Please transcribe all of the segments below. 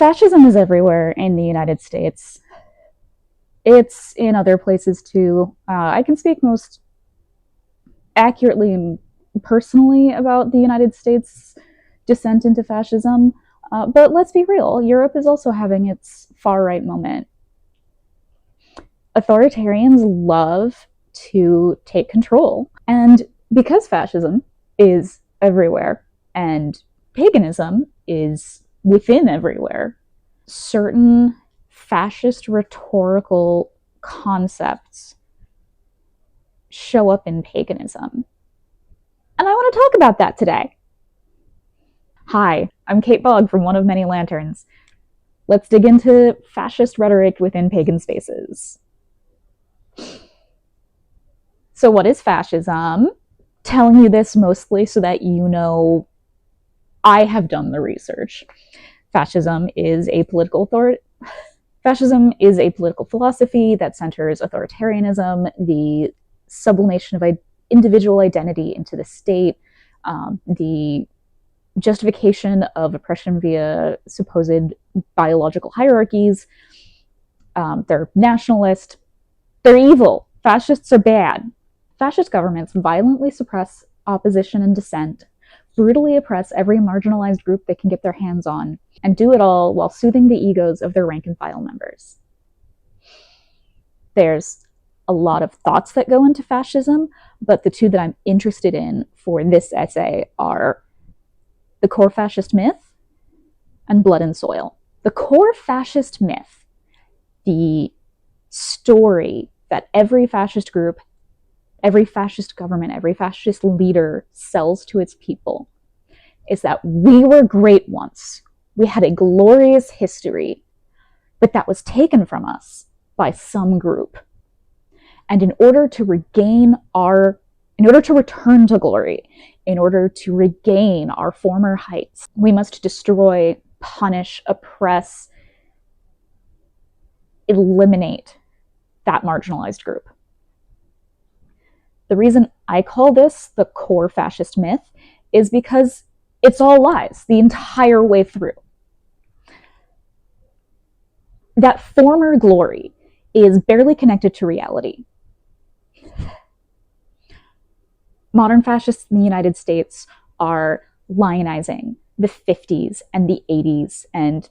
Fascism is everywhere in the United States. It's in other places too. I can speak most accurately and personally about the United States' descent into fascism. But let's be real, Europe is also having its far right moment. Authoritarians love to take control. And because fascism is everywhere and paganism is within everywhere, certain fascist rhetorical concepts show up in paganism. And I want to talk about that today. Hi, I'm Kate Bogg from One of Many Lanterns. Let's dig into fascist rhetoric within pagan spaces. So what is fascism? Telling you this mostly so that you know I have done the research. Fascism is a political philosophy that centers authoritarianism, the sublimation of individual identity into the state, the justification of oppression via supposed biological hierarchies. They're nationalist. They're evil. Fascists are bad. Fascist governments violently suppress opposition and dissent, brutally oppress every marginalized group they can get their hands on, and do it all while soothing the egos of their rank and file members. There's a lot of thoughts that go into fascism, but the two that I'm interested in for this essay are the core fascist myth and blood and soil. The core fascist myth, the story that every fascist group, every fascist government, every fascist leader sells to its people, is that we were great once. We had a glorious history, but that was taken from us by some group. And in order to return to glory, in order to regain our former heights, we must destroy, punish, oppress, eliminate that marginalized group. The reason I call this the core fascist myth is because it's all lies the entire way through. That former glory is barely connected to reality. Modern fascists in the United States are lionizing the 50s and the 80s and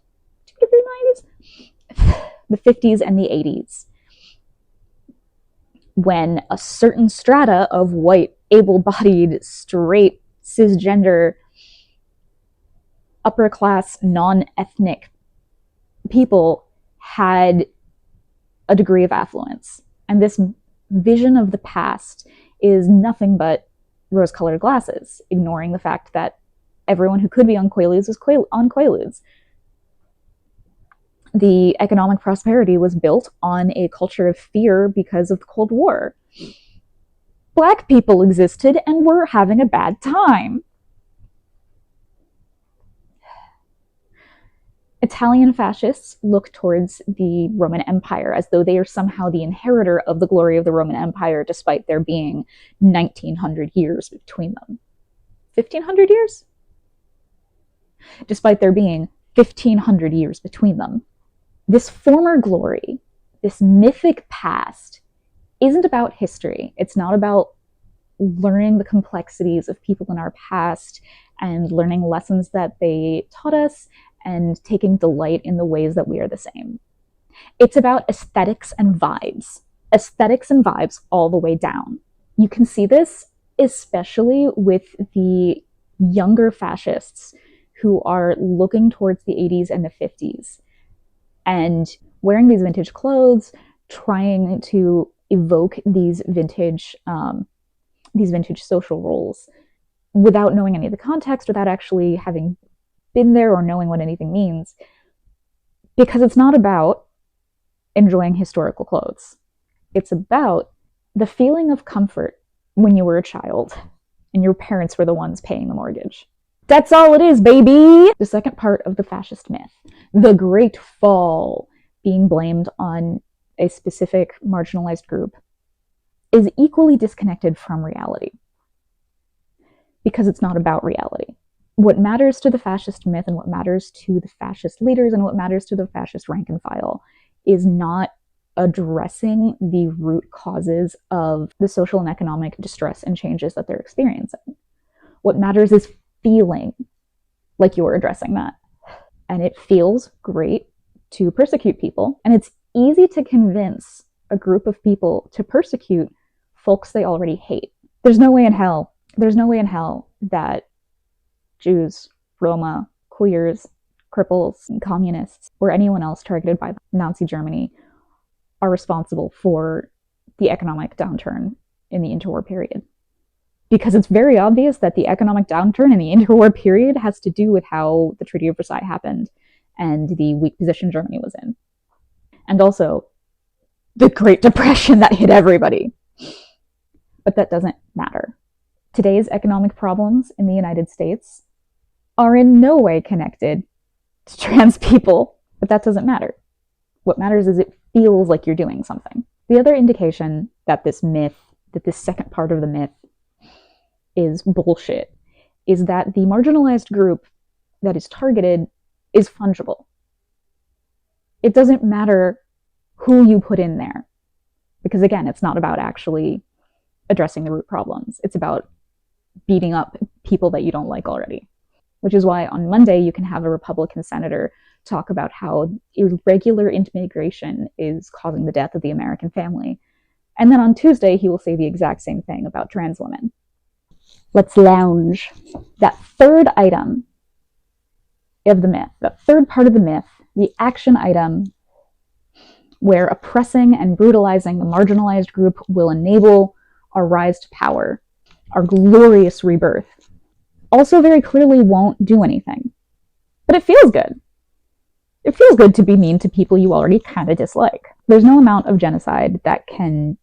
the 50s and the 80s, when a certain strata of white, able-bodied, straight, cisgender, upper-class, non-ethnic people had a degree of affluence. And this vision of the past is nothing but rose-colored glasses, ignoring the fact that everyone who could be on Quaaludes was on Quaaludes. The economic prosperity was built on a culture of fear because of the Cold War. Black people existed and were having a bad time. Italian fascists look towards the Roman Empire as though they are somehow the inheritor of the glory of the Roman Empire, despite there being 1900 years between them. 1500 years? Despite there being 1500 years between them. This former glory, this mythic past, isn't about history. It's not about learning the complexities of people in our past and learning lessons that they taught us and taking delight in the ways that we are the same. It's about aesthetics and vibes. Aesthetics and vibes all the way down. You can see this especially with the younger fascists who are looking towards the 80s and the 50s and wearing these vintage clothes, trying to evoke these vintage social roles without knowing any of the context, without actually having been there or knowing what anything means, because it's not about enjoying historical clothes. It's about the feeling of comfort when you were a child and your parents were the ones paying the mortgage. That's all it is, baby! The second part of the fascist myth, the Great Fall, being blamed on a specific marginalized group, is equally disconnected from reality. Because it's not about reality. what matters to the fascist myth and what matters to the fascist leaders and what matters to the fascist rank and file is not addressing the root causes of the social and economic distress and changes that they're experiencing. What matters is feeling like you're addressing that. And it feels great to persecute people. And it's easy to convince a group of people to persecute folks they already hate. There's no way in hell that Jews, Roma, queers, cripples, communists, or anyone else targeted by Nazi Germany are responsible for the economic downturn in the interwar period. Because it's very obvious that the economic downturn in the interwar period has to do with how the Treaty of Versailles happened and the weak position Germany was in. And also the Great Depression that hit everybody. But that doesn't matter. Today's economic problems in the United States are in no way connected to trans people, but that doesn't matter. What matters is it feels like you're doing something. The other indication that this myth, that this second part of the myth is bullshit, is that the marginalized group that is targeted is fungible. It doesn't matter who you put in there, because again, it's not about actually addressing the root problems. It's about beating up people that you don't like already. Which is why on Monday you can have a Republican senator talk about how irregular immigration is causing the death of the American family. And then on Tuesday he will say the exact same thing about trans women. Let's lounge. That third item of the myth, that third part of the myth, the action item where oppressing and brutalizing the marginalized group will enable our rise to power, our glorious rebirth, also very clearly won't do anything. But it feels good. It feels good to be mean to people you already kind of dislike. There's no amount of genocide that can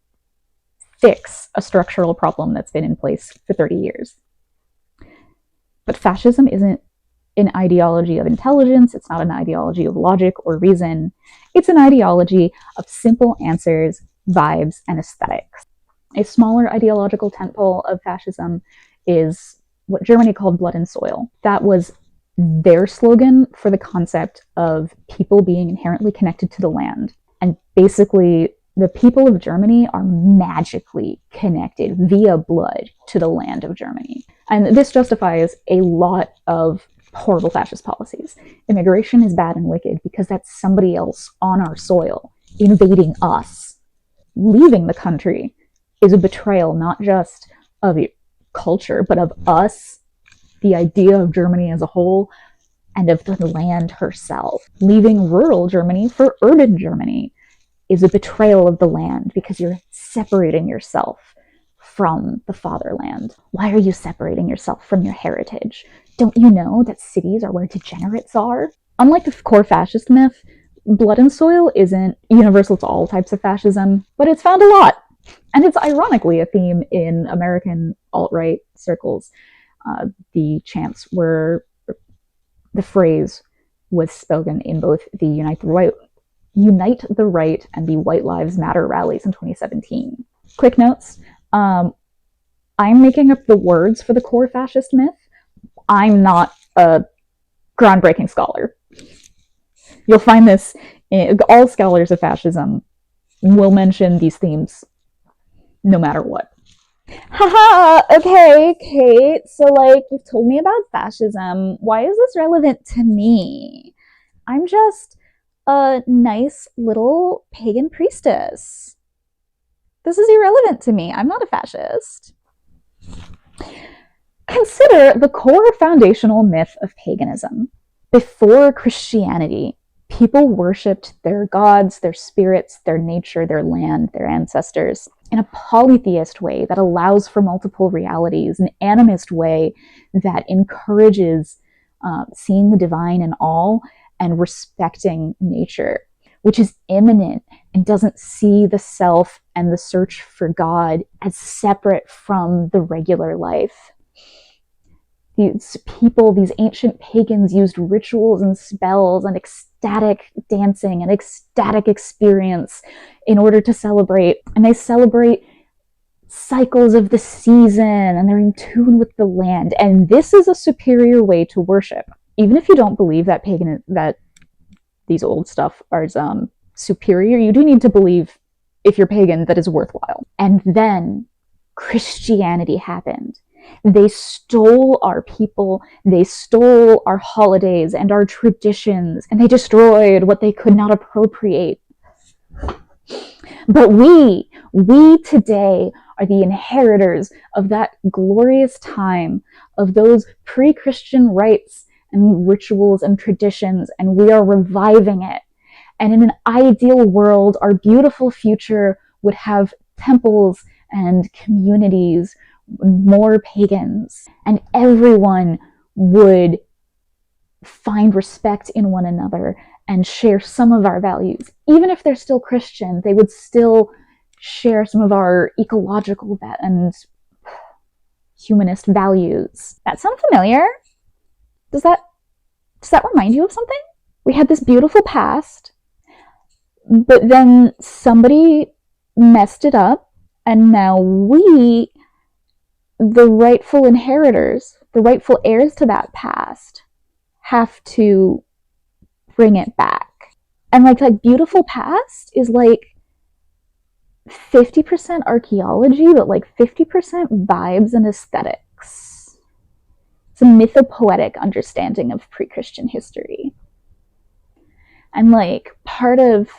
fix a structural problem that's been in place for 30 years. But fascism isn't an ideology of intelligence. It's not an ideology of logic or reason. It's an ideology of simple answers, vibes, and aesthetics. A smaller ideological tentpole of fascism is what Germany called blood and soil. That was their slogan for the concept of people being inherently connected to the land. And basically, the people of Germany are magically connected via blood to the land of Germany. And this justifies a lot of horrible fascist policies. Immigration is bad and wicked because that's somebody else on our soil invading us. Leaving the country is a betrayal not just of culture, but of us, the idea of Germany as a whole, and of the land herself. Leaving rural Germany for urban Germany is a betrayal of the land because you're separating yourself from the fatherland. Why are you separating yourself from your heritage? Don't you know that cities are where degenerates are? Unlike the core fascist myth, blood and soil isn't universal to all types of fascism, but it's found a lot. And it's ironically a theme in American alt-right circles. The chants were, the phrase was spoken in both the Unite the Right and the White Lives Matter rallies in 2017. Quick notes. I'm making up the words for the core fascist myth. I'm not a groundbreaking scholar. You'll find this in all scholars of fascism will mention these themes no matter what. Haha, okay, Kate. So, like, you've told me about fascism. Why is this relevant to me? I'm just a nice little pagan priestess. This is irrelevant to me. I'm not a fascist. Consider the core foundational myth of paganism. Before Christianity, people worshipped their gods, their spirits, their nature, their land, their ancestors in a polytheist way that allows for multiple realities, an animist way that encourages seeing the divine in all and respecting nature, which is immanent and doesn't see the self and the search for God as separate from the regular life. These people, these ancient pagans, used rituals and spells and ecstatic dancing and ecstatic experience in order to celebrate. And they celebrate cycles of the season, and they're in tune with the land. And this is a superior way to worship. Even if you don't believe that these old stuff are superior, you do need to believe, if you're pagan, that is worthwhile. And then Christianity happened. They stole our people, they stole our holidays and our traditions, and they destroyed what they could not appropriate. But we today are the inheritors of that glorious time, of those pre-Christian rites and rituals and traditions, and we are reviving it. And in an ideal world, our beautiful future would have temples and communities, more pagans, and everyone would find respect in one another and share some of our values. Even if they're still Christian, they would still share some of our ecological and humanist values. That sound familiar? Does that remind you of something? We had this beautiful past, but then somebody messed it up, and now we, the rightful inheritors, the rightful heirs to that past, have to bring it back. And like beautiful past is like 50% archaeology, but like 50% vibes and aesthetics. It's a mythopoetic understanding of pre-Christian history. And like part of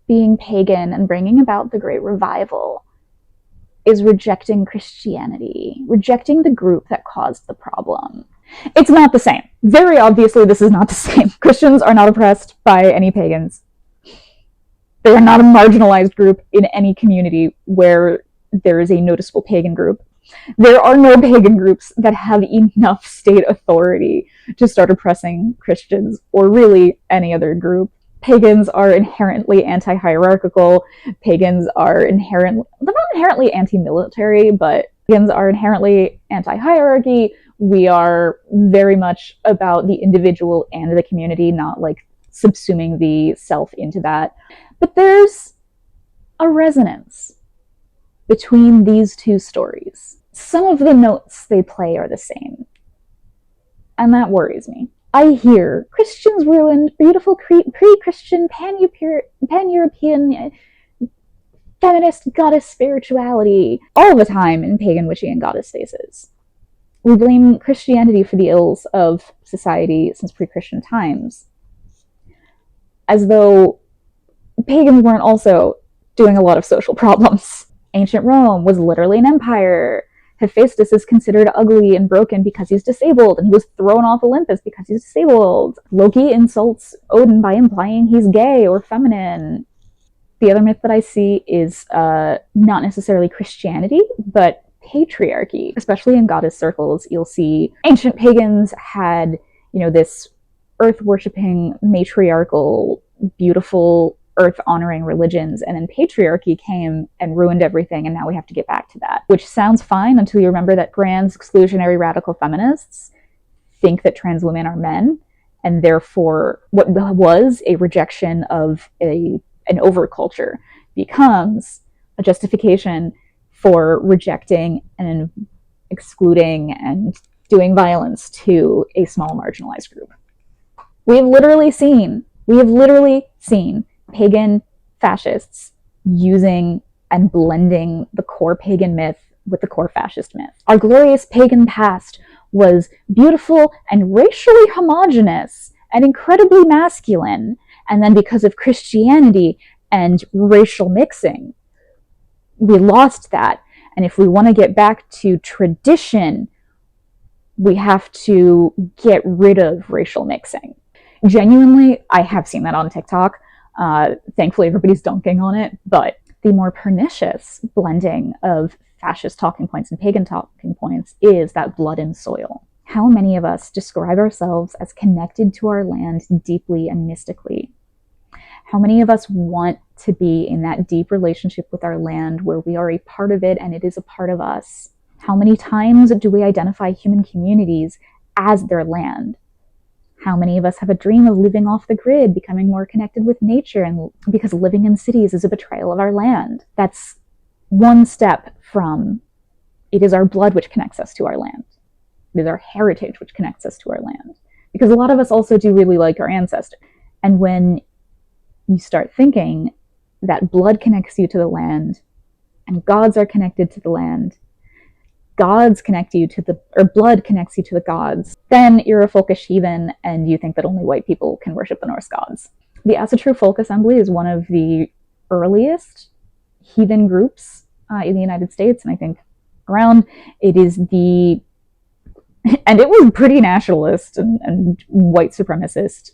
being pagan and bringing about the Great Revival is rejecting Christianity, rejecting the group that caused the problem. It's not the same. Very obviously, this is not the same. Christians are not oppressed by any pagans. They are not a marginalized group in any community where there is a noticeable pagan group. There are no pagan groups that have enough state authority to start oppressing Christians or really any other group. Pagans are inherently anti-hierarchical. Pagans are they're not inherently anti-military, but pagans are inherently anti-hierarchy. We are very much about the individual and the community, not like subsuming the self into that. But there's a resonance between these two stories. Some of the notes they play are the same, and that worries me. I hear Christians ruined beautiful pre-Christian pan-European feminist goddess spirituality all the time in pagan, witchy, and goddess spaces. We blame Christianity for the ills of society since pre-Christian times, as though pagans weren't also doing a lot of social problems. Ancient Rome was literally an empire. Hephaestus is considered ugly and broken because he's disabled, and he was thrown off Olympus because he's disabled. Loki insults Odin by implying he's gay or feminine. The other myth that I see is not necessarily Christianity, but patriarchy. Especially in goddess circles, you'll see ancient pagans had, this earth-worshipping, matriarchal, beautiful, earth-honoring religions, and then patriarchy came and ruined everything, and now we have to get back to that. Which sounds fine until you remember that trans exclusionary radical feminists think that trans women are men, and therefore what was a rejection of an overculture becomes a justification for rejecting and excluding and doing violence to a small marginalized group. We have literally seen pagan fascists using and blending the core pagan myth with the core fascist myth. Our glorious pagan past was beautiful and racially homogenous and incredibly masculine, and then because of Christianity and racial mixing, we lost that. And if we want to get back to tradition, we have to get rid of racial mixing. Genuinely, I have seen that on TikTok. Thankfully, everybody's dunking on it, but the more pernicious blending of fascist talking points and pagan talking points is that blood and soil. How many of us describe ourselves as connected to our land deeply and mystically? How many of us want to be in that deep relationship with our land where we are a part of it and it is a part of us? How many times do we identify human communities as their land? How many of us have a dream of living off the grid, becoming more connected with nature, and because living in cities is a betrayal of our land? That's one step from it is our blood which connects us to our land. It is our heritage which connects us to our land. Because a lot of us also do really like our ancestors. And when you start thinking that blood connects you to the land and gods are connected to the land, gods connect you to the, or blood connects you to the gods, then you're a folkish heathen and you think that only white people can worship the Norse gods. The Asatru Folk Assembly is one of the earliest heathen groups in the United States, and I think around. It is the, and it was pretty nationalist and white supremacist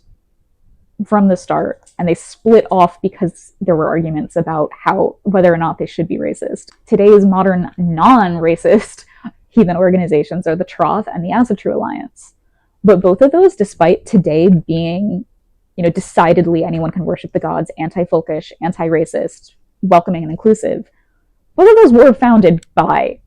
from the start, and they split off because there were arguments about how, whether or not they should be racist. Today's modern non-racist heathen organizations are the Troth and the Asatru Alliance. But both of those, despite today being, decidedly anyone can worship the gods, anti-folkish, anti-racist, welcoming and inclusive, both of those were founded by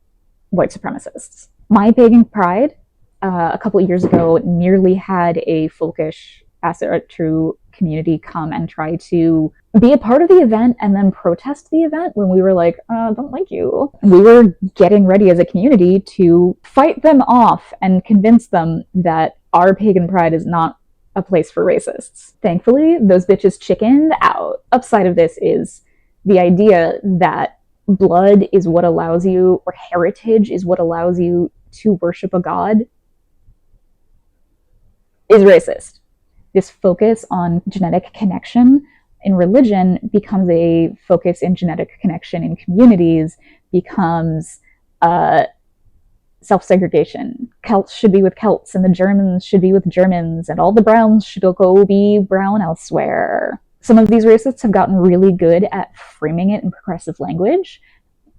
white supremacists. My Pagan Pride, a couple of years ago, nearly had a folkish Asatru community come and try to be a part of the event and then protest the event when we were like, don't like you. We were getting ready as a community to fight them off and convince them that our Pagan Pride is not a place for racists. Thankfully, those bitches chickened out. Upside of this is the idea that blood is what allows you, or heritage is what allows you to worship a god, is racist. This focus on genetic connection in religion becomes a focus in genetic connection in communities, becomes self-segregation. Celts should be with Celts, and the Germans should be with Germans, and all the Browns should go be brown elsewhere. Some of these racists have gotten really good at framing it in progressive language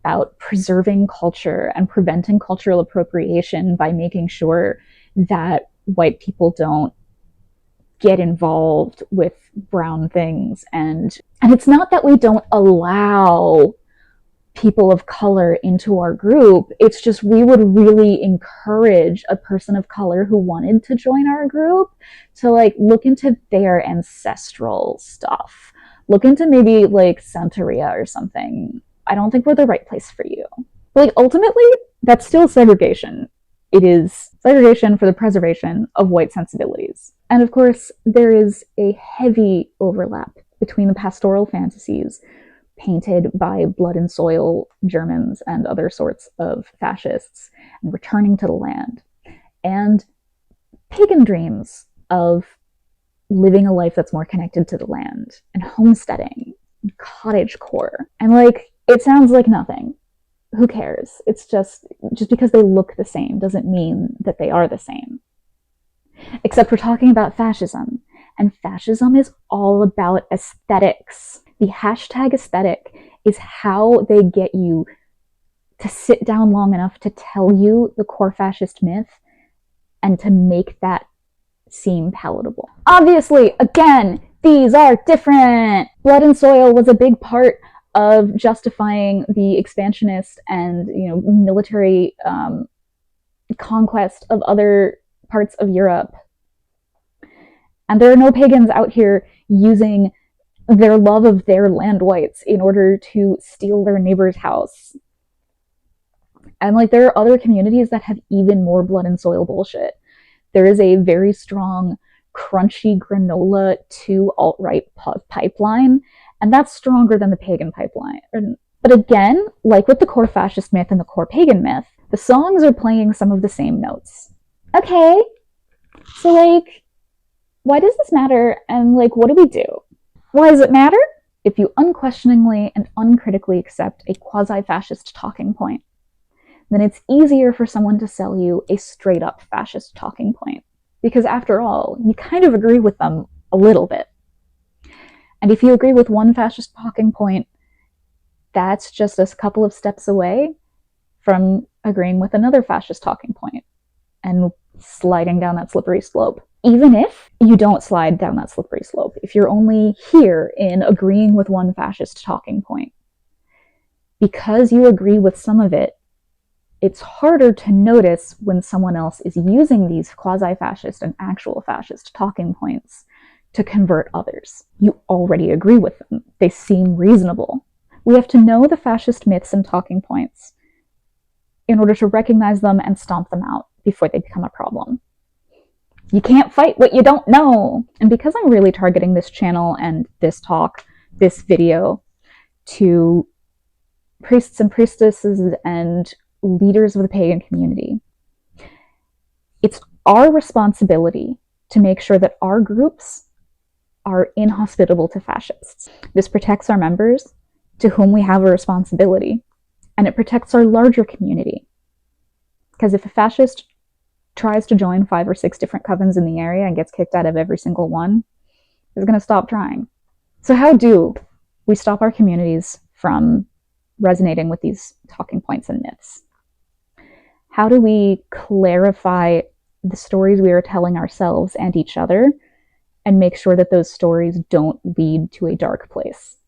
about preserving culture and preventing cultural appropriation by making sure that white people don't get involved with brown things. And it's not that we don't allow people of color into our group, it's just we would really encourage a person of color who wanted to join our group to look into their ancestral stuff, look into maybe Santeria or something. I don't think we're the right place for you. But ultimately, that's still segregation. It is segregation for the preservation of white sensibilities. And of course, there is a heavy overlap between the pastoral fantasies painted by blood and soil Germans and other sorts of fascists and returning to the land, and pagan dreams of living a life that's more connected to the land and homesteading and cottagecore. And it sounds like nothing. Who cares? It's just because they look the same doesn't mean that they are the same. Except we're talking about fascism, and fascism is all about aesthetics. The hashtag aesthetic is how they get you to sit down long enough to tell you the core fascist myth and to make that seem palatable. Obviously, again, these are different. Blood and soil was a big part of justifying the expansionist and military conquest of other parts of Europe. And there are no pagans out here using their love of their land whites in order to steal their neighbor's house. And there are other communities that have even more blood and soil bullshit. There is a very strong crunchy granola to alt-right pipeline, and that's stronger than the pagan pipeline. But again, like with the core fascist myth and the core pagan myth, the songs are playing some of the same notes. Okay, so why does this matter, and what do we do? Why does it matter? If you unquestioningly and uncritically accept a quasi-fascist talking point, then it's easier for someone to sell you a straight-up fascist talking point. Because after all, you kind of agree with them a little bit. And if you agree with one fascist talking point, that's just a couple of steps away from agreeing with another fascist talking point and sliding down that slippery slope. Even if you don't slide down that slippery slope, if you're only here in agreeing with one fascist talking point, because you agree with some of it, it's harder to notice when someone else is using these quasi-fascist and actual fascist talking points to convert others. You already agree with them. They seem reasonable. We have to know the fascist myths and talking points in order to recognize them and stomp them out before they become a problem. You can't fight what you don't know. And because I'm really targeting this channel and this talk, this video, to priests and priestesses and leaders of the pagan community, it's our responsibility to make sure that our groups are inhospitable to fascists. This protects our members, to whom we have a responsibility, and it protects our larger community. Because if a fascist tries to join 5 or 6 different covens in the area and gets kicked out of every single one, he's going to stop trying. So how do we stop our communities from resonating with these talking points and myths? How do we clarify the stories we are telling ourselves and each other and make sure that those stories don't lead to a dark place?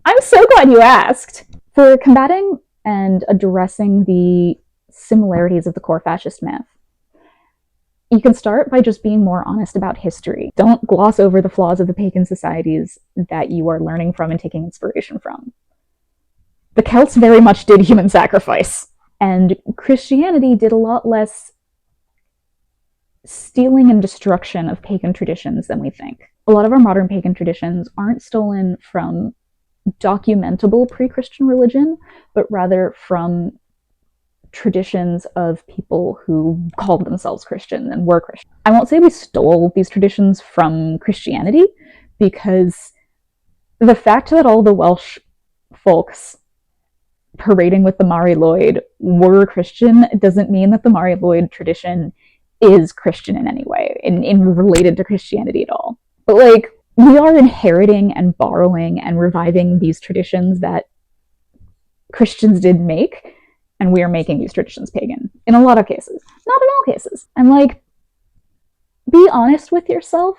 I'm so glad you asked. For combating and addressing the similarities of the core fascist myth, you can start by just being more honest about history. Don't gloss over the flaws of the pagan societies that you are learning from and taking inspiration from. The Celts very much did human sacrifice, and Christianity did a lot less stealing and destruction of pagan traditions than we think. A lot of our modern pagan traditions aren't stolen from documentable pre-Christian religion, but rather from traditions of people who called themselves Christian and were Christian. I won't say we stole these traditions from Christianity, because the fact that all the Welsh folks parading with the Mari Lwyd were Christian doesn't mean that the Mari Lwyd tradition is Christian in any way, in related to Christianity at all. But like, we are inheriting and borrowing and reviving these traditions that Christians did make, and we are making these traditions pagan in a lot of cases, not in all cases. And like, be honest with yourself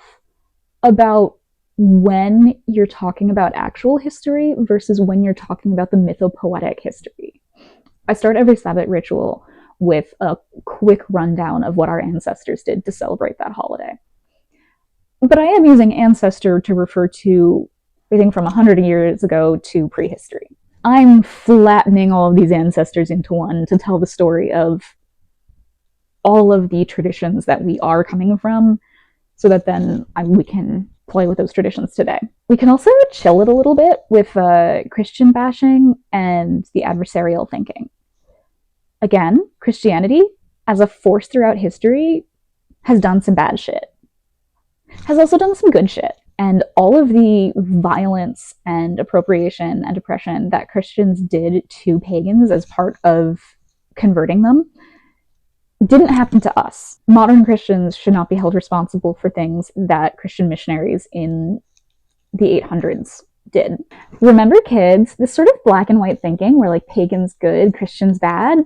about when you're talking about actual history versus when you're talking about the mythopoetic history. I start every Sabbath ritual with a quick rundown of what our ancestors did to celebrate that holiday. But I am using ancestor to refer to everything from 100 years ago to prehistory. I'm flattening all of these ancestors into one to tell the story of all of the traditions that we are coming from, so that then we can play with those traditions today. We can also chill it a little bit with Christian bashing and the adversarial thinking. Again, Christianity, as a force throughout history, has done some bad shit. Has also done some good shit. And all of the violence and appropriation and oppression that Christians did to pagans as part of converting them didn't happen to us. Modern Christians should not be held responsible for things that Christian missionaries in the 800s did. Remember, kids, this sort of black and white thinking where like pagans good, Christians bad,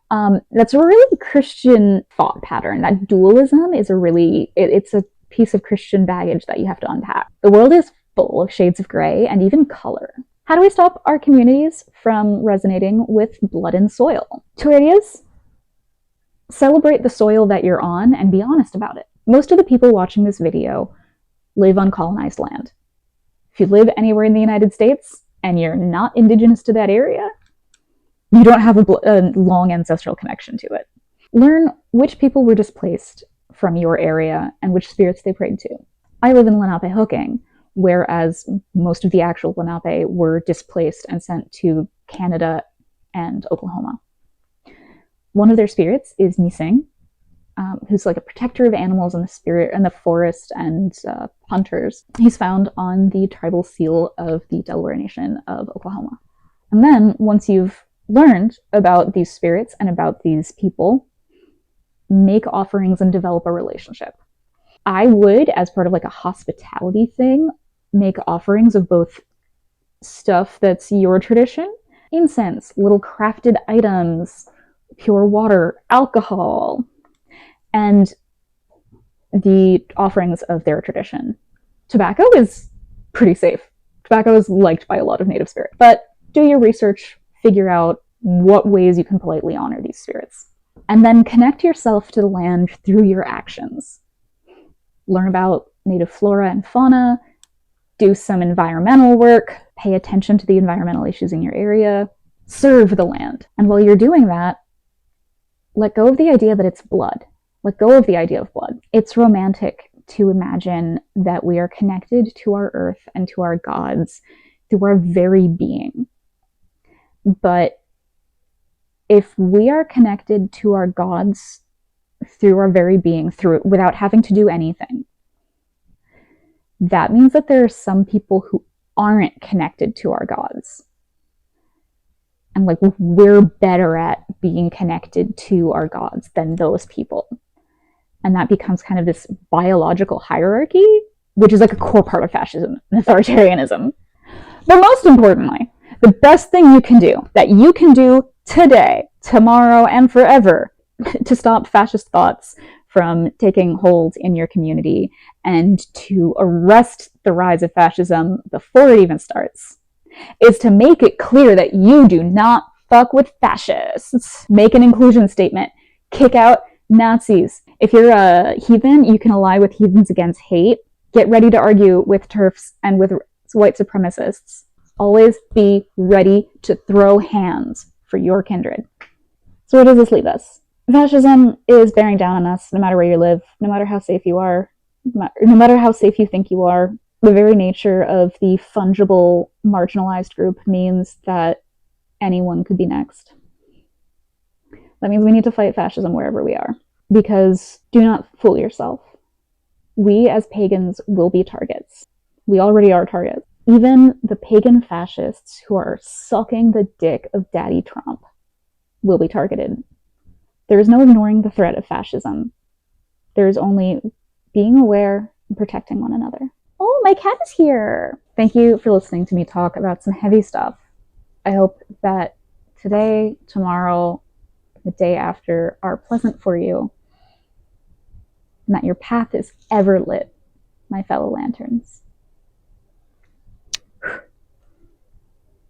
that's a really Christian thought pattern. That dualism is it's a piece of Christian baggage that you have to unpack. The world is full of shades of gray and even color. How do we stop our communities from resonating with blood and soil? 2 ideas. Celebrate the soil that you're on and be honest about it. Most of the people watching this video live on colonized land. If you live anywhere in the United States and you're not indigenous to that area, you don't have a long ancestral connection to it. Learn which people were displaced from your area and which spirits they prayed to. I live in Lenape-Hooking, whereas most of the actual Lenape were displaced and sent to Canada and Oklahoma. One of their spirits is Mising, who's like a protector of animals and the spirit and the forest and hunters. He's found on the tribal seal of the Delaware Nation of Oklahoma. And then once you've learned about these spirits and about these people, make offerings and develop a relationship. I would, as part of like a hospitality thing, make offerings of both stuff that's your tradition, incense, little crafted items, pure water, alcohol, and the offerings of their tradition. Tobacco is pretty safe. Tobacco is liked by a lot of native spirits. But do your research, figure out what ways you can politely honor these spirits. And then connect yourself to the land through your actions. Learn about native flora and fauna, do some environmental work, pay attention to the environmental issues in your area, serve the land. And while you're doing that, let go of the idea that it's blood. Let go of the idea of blood. It's romantic to imagine that we are connected to our earth and to our gods through our very being. But if we are connected to our gods through our very being, without having to do anything, that means that there are some people who aren't connected to our gods. And like, we're better at being connected to our gods than those people. And that becomes kind of this biological hierarchy, which is like a core part of fascism and authoritarianism. But most importantly, the best thing you can do, that you can do today, tomorrow, and forever, to stop fascist thoughts from taking hold in your community and to arrest the rise of fascism before it even starts, is to make it clear that you do not fuck with fascists. Make an inclusion statement. Kick out Nazis. If you're a heathen, you can ally with Heathens Against Hate. Get ready to argue with TERFs and with white supremacists. Always be ready to throw hands for your kindred. So where does this leave us? Fascism is bearing down on us no matter where you live, no matter how safe you are, no matter how safe you think you are. The very nature of the fungible, marginalized group means that anyone could be next. That means we need to fight fascism wherever we are. Because do not fool yourself. We as pagans will be targets. We already are targets. Even the pagan fascists who are sucking the dick of Daddy Trump will be targeted. There is no ignoring the threat of fascism. There is only being aware and protecting one another. Oh, my cat is here. Thank you for listening to me talk about some heavy stuff. I hope that today, tomorrow, the day after are pleasant for you, and that your path is ever lit, my fellow lanterns.